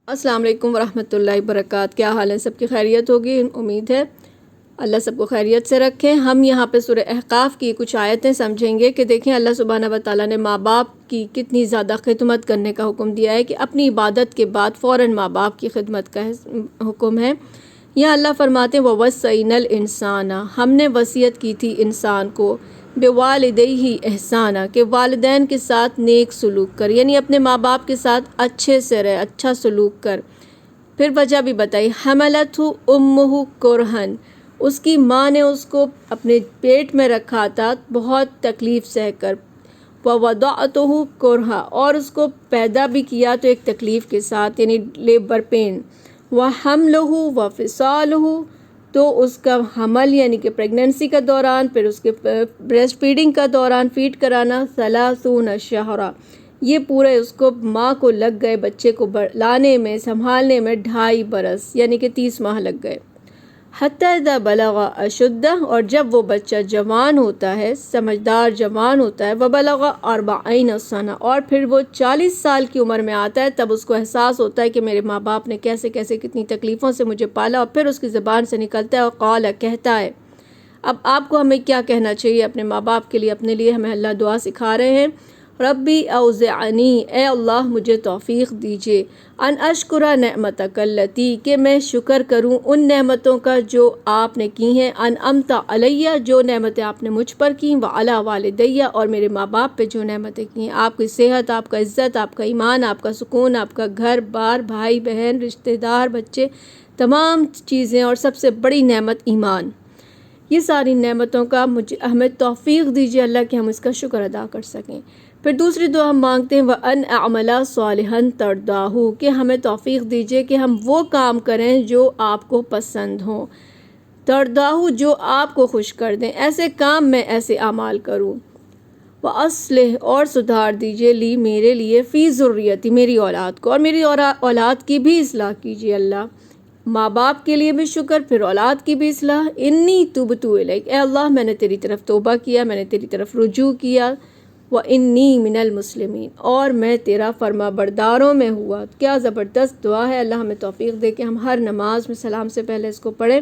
السلام علیکم ورحمۃ اللہ وبرکاتہ۔ کیا حال ہے؟ سب کی خیریت ہوگی، امید ہے اللہ سب کو خیریت سے رکھیں۔ ہم یہاں پہ سورہ احقاف کی کچھ آیتیں سمجھیں گے کہ دیکھیں اللہ سبحانہ و تعالیٰ نے ماں باپ کی کتنی زیادہ خدمت کرنے کا حکم دیا ہے کہ اپنی عبادت کے بعد فوراً ماں باپ کی خدمت کا حکم ہے۔ یہاں اللہ فرماتے ہیں وَوَصَّيْنَا الْإِنسَانَ، ہم نے وصیت کی تھی انسان کو بِوَالِدَيْهِ احسانہ، کہ والدین کے ساتھ نیک سلوک کر، یعنی اپنے ماں باپ کے ساتھ اچھے سے رہے، اچھا سلوک کر۔ پھر وجہ بھی بتائی، حملتہ امہ کرہن، اس کی ماں نے اس کو اپنے پیٹ میں رکھا تھا بہت تکلیف سہ کر، ووضعتہ کرہا، اور اس کو پیدا بھی کیا تو ایک تکلیف کے ساتھ، یعنی لیبر پین، وحملہ وفصالہ، تو اس کا حمل یعنی کہ پریگننسی کا دوران، پھر اس کے بریسٹ فیڈنگ کا دوران، فیڈ کرانا، 30 شہرا، یہ پورے اس کو ماں کو لگ گئے بچے کو لانے میں، سنبھالنے میں 2.5 برس، یعنی کہ 30 ماہ لگ گئے۔ حتی اذا بلغ اشدہ، اور جب وہ بچہ جوان ہوتا ہے، سمجھدار جوان ہوتا ہے، وبلغ 40 سنہ، اور پھر وہ 40 سال کی عمر میں آتا ہے، تب اس کو احساس ہوتا ہے کہ میرے ماں باپ نے کیسے کیسے کتنی تکلیفوں سے مجھے پالا، اور پھر اس کی زبان سے نکلتا ہے اور قال، کہتا ہے۔ اب آپ کو ہمیں کیا کہنا چاہیے اپنے ماں باپ کے لیے؟ اپنے لیے ہمیں اللہ دعا سکھا رہے ہیں، ربی اوزعنی، اے اللہ مجھے توفیق دیجیے، ان اشکر نعمتک التی، کہ میں شکر کروں ان نعمتوں کا جو آپ نے کی ہیں، انعمت علیہ، جو نعمتیں آپ نے مجھ پر کی، وعلی والدیہ، اور میرے ماں باپ پہ جو نعمتیں کی ہیں، آپ کی صحت، آپ کا عزت، آپ کا ایمان، آپ کا سکون، آپ کا گھر بار، بھائی بہن، رشتہ دار، بچے، تمام چیزیں، اور سب سے بڑی نعمت ایمان، یہ ساری نعمتوں کا ہمیں توفیق دیجیے اللہ کہ ہم اس کا شکر ادا کر سکیں۔ پھر دوسری دعا ہم مانگتے ہیں وَأَنْ أَعْمَلَ صَالِحًا تَرْضَاهُ، کہ ہمیں توفیق دیجیے کہ ہم وہ کام کریں جو آپ کو پسند ہوں، ترضاہ، جو آپ کو خوش کر دیں، ایسے کام میں ایسے اعمال کروں، وَأَصْلِحْ، اور سدھار دیجیے لی، میرے لیے، فی ذریتی، میری اولاد کو، اور میری اولاد کی بھی اصلاح کیجیے اللہ، ماں باپ کے لیے بھی شکر، پھر اولاد کی بھی اصلاح۔ انی تبت الیک، اے اللہ میں نے تیری طرف توبہ کیا، میں نے تیری طرف رجوع کیا، وانی من المسلمین، اور میں تیرا فرما برداروں میں ہوا۔ کیا زبردست دعا ہے، اللہ ہمیں توفیق دے کہ ہم ہر نماز میں سلام سے پہلے اس کو پڑھیں۔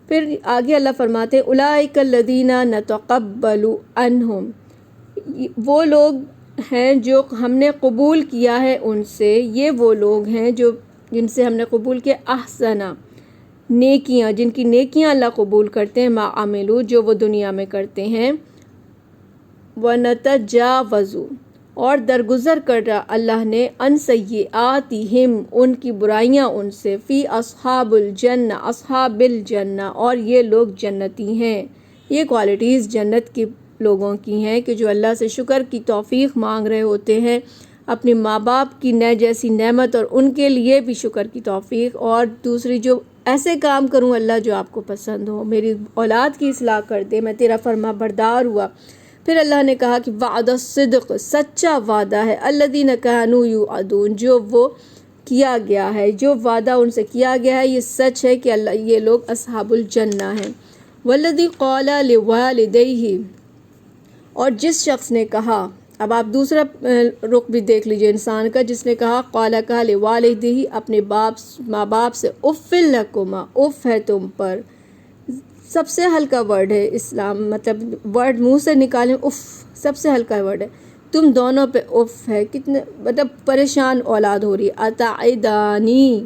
پھر آگے اللہ فرماتے ہیں اولئک الذین نتقبل عنہم، وہ لوگ ہیں جو ہم نے قبول کیا ہے ان سے، یہ وہ لوگ ہیں جن سے ہم نے قبول کیا احسنا، نیکیاں، جن کی نیکیاں اللہ قبول کرتے ہیں، ما عملو، جو وہ دنیا میں کرتے ہیں، وَنَتَجَاوَزُ، اور درگزر کر رہا اللہ نے، ان سیئاتہم، ان کی برائیاں ان سے، فی اصحاب الجنہ، اصحاب الجنہ، اور یہ لوگ جنتی ہیں۔ یہ کوالٹیز جنت کی لوگوں کی ہیں کہ جو اللہ سے شکر کی توفیق مانگ رہے ہوتے ہیں، اپنے ماں باپ کی جیسی نعمت اور ان کے لیے بھی شکر کی توفیق، اور دوسری جو ایسے کام کروں اللہ جو آپ کو پسند ہو، میری اولاد کی اصلاح کر دے، میں تیرا فرما بردار ہوا۔ پھر اللہ نے کہا کہ وعد الصدق، سچا وعدہ ہے، الذین کانوا یوعدون، جو وہ کیا گیا ہے، جو وعدہ ان سے کیا گیا ہے یہ سچ ہے کہ اللہ یہ لوگ اصحاب الجنہ ہیں۔ والذی قال لوالدیہ، اور جس شخص نے کہا، اب آپ دوسرا رخ بھی دیکھ لیجئے انسان کا، جس نے کہا قال، کہا لوالدیہ، اپنے ماں باپ سے، اف لکما، اف ہے تم پر، سب سے ہلکا ورڈ ہے اسلام، مطلب ورڈ منہ سے نکالیں، اف سب سے ہلکا ورڈ ہے، تم دونوں پہ اف ہے، کتنے مطلب پریشان اولاد ہو رہی ہے۔ اتعدانی،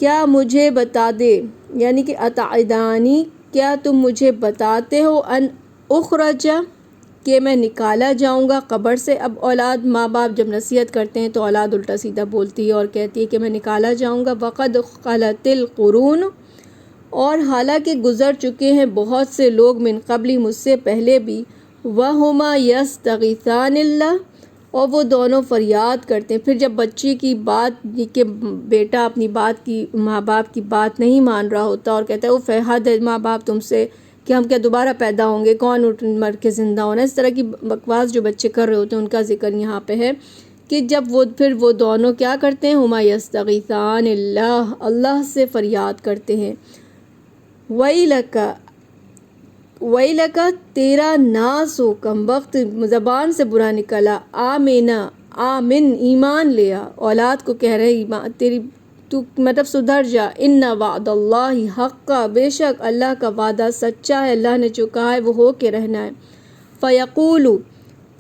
کیا مجھے بتا دے، یعنی کہ اتعدانی، کیا تم مجھے بتاتے ہو، ان اخرج، کہ میں نکالا جاؤں گا قبر سے۔ اب اولاد، ماں باپ جب نصیحت کرتے ہیں تو اولاد الٹا سیدھا بولتی ہے اور کہتی ہے کہ میں نکالا جاؤں گا، وقد خلت القرون، اور حالانکہ گزر چکے ہیں بہت سے لوگ، من قبلی، مجھ سے پہلے بھی، وہما یستغیثان اللہ، اور وہ دونوں فریاد کرتے ہیں۔ پھر جب بچے کی بات کہ بیٹا اپنی بات کی، ماں باپ کی بات نہیں مان رہا ہوتا اور کہتا ہے اوف حد ہے ماں باپ تم سے، کہ ہم کیا دوبارہ پیدا ہوں گے، کون اٹھ مر کے زندہ ہونا، اس طرح کی بکواس جو بچے کر رہے ہوتے ہیں ان کا ذکر یہاں پہ ہے کہ جب وہ دونوں کیا کرتے ہیں، ہما یستغیثان اللہ، اللہ سے فریاد کرتے ہیں، وَيْلَكَ، تیرا ناس ہو، کم وقت زبان سے برا نکلا، آمینہ، آمن ایمان لیا، اولاد کو کہہ رہے ایمان تیری تو مطلب سدھر جا، ان وعد اللہ حق، بے شک اللہ کا وعدہ سچا ہے، اللہ نے جو کہا ہے وہ ہو کے رہنا ہے۔ فیقول،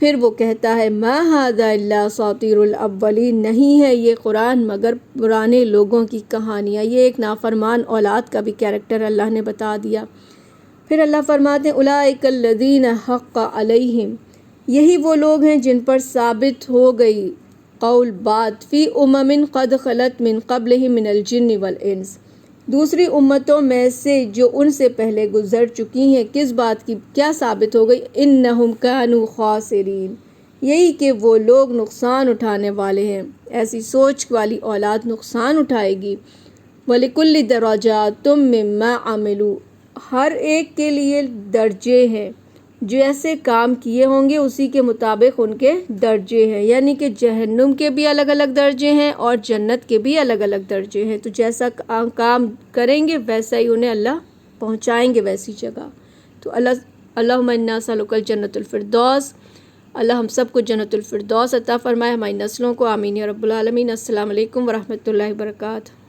پھر وہ کہتا ہے ما ھذا الا اساطیر الاولین، نہیں ہے یہ قرآن مگر پرانے لوگوں کی کہانیاں۔ یہ ایک نافرمان اولاد کا بھی کیریکٹر اللہ نے بتا دیا۔ پھر اللہ فرماتے ہیں اولئک الذین حق علیہم، یہی وہ لوگ ہیں جن پر ثابت ہو گئی قول بات، فی امم قد خلت من قبلہم من الجن والانس، دوسری امتوں میں سے جو ان سے پہلے گزر چکی ہیں۔ کس بات کی کیا ثابت ہو گئی؟ انہم کانوا خاسرین، یہی کہ وہ لوگ نقصان اٹھانے والے ہیں، ایسی سوچ والی اولاد نقصان اٹھائے گی۔ وَلِكُلِّ دَرَجَاتٌ مِّمَّا عَمِلُوا، ہر ایک کے لیے درجے ہیں، جیسے کام کیے ہوں گے اسی کے مطابق ان کے درجے ہیں، یعنی کہ جہنم کے بھی الگ الگ درجے ہیں اور جنت کے بھی الگ الگ درجے ہیں، تو جیسا کام کریں گے ویسا ہی انہیں اللہ پہنچائیں گے ویسی جگہ۔ تو اللہم انا نسألک الجنۃ الفردوس، اللہ ہم سب کو جنت الفردوس عطا فرمائے، ہماری نسلوں کو، آمین یا رب العالمین۔ السلام علیکم ورحمۃ اللہ وبرکاتہ۔